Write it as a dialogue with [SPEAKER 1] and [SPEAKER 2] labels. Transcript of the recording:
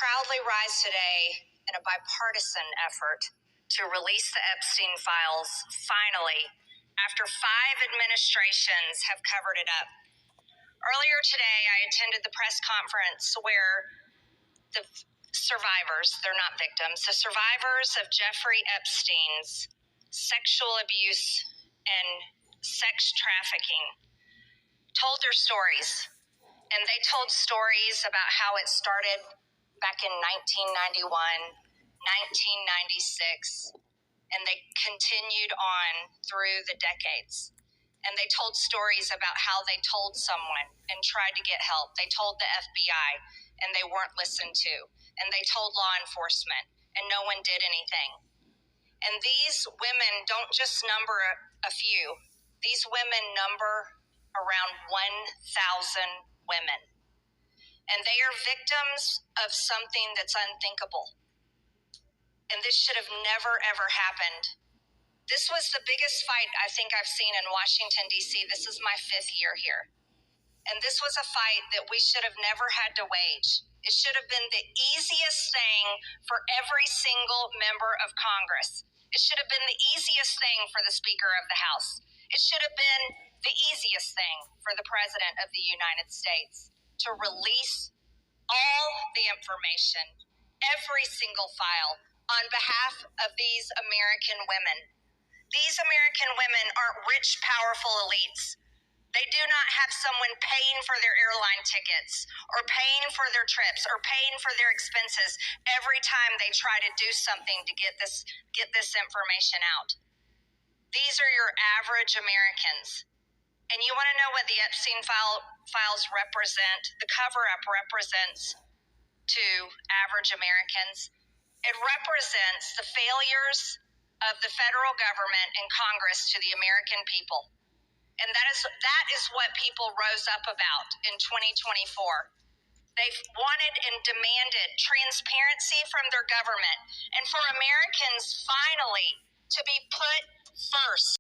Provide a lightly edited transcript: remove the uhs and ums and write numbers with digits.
[SPEAKER 1] proudly rise today in a bipartisan effort to release the Epstein files, finally, after 5 administrations have covered it up. Earlier today, I attended the press conference where the survivors, they're not victims, the survivors of Jeffrey Epstein's sexual abuse and sex trafficking told their stories. And they told stories about how it started back in 1991, 1996, and they continued on through the decades. And they told stories about how they told someone and tried to get help. They told the FBI and they weren't listened to. And they told law enforcement and no one did anything. And these women don't just number a few. These women number around 1,000 women. And they are victims of something that's unthinkable. And this should have never, ever happened. This was the biggest fight I think I've seen in Washington, D.C. This is my 5th year here. And this was a fight that we should have never had to wage. It should have been the easiest thing for every single member of Congress. It should have been the easiest thing for the Speaker of the House. It should have been the easiest thing for the President of the United States to release all the information, every single file, on behalf of these American women. These American women aren't rich, powerful elites. They do not have someone paying for their airline tickets or paying for their trips or paying for their expenses every time they try to do something to get this information out. These are your average Americans. And you want to know what the Epstein files represent, the cover-up represents to average Americans? It represents the failures of the federal government and Congress to the American people. And that is what people rose up about in 2024. They wanted and demanded transparency from their government and for Americans finally to be put first.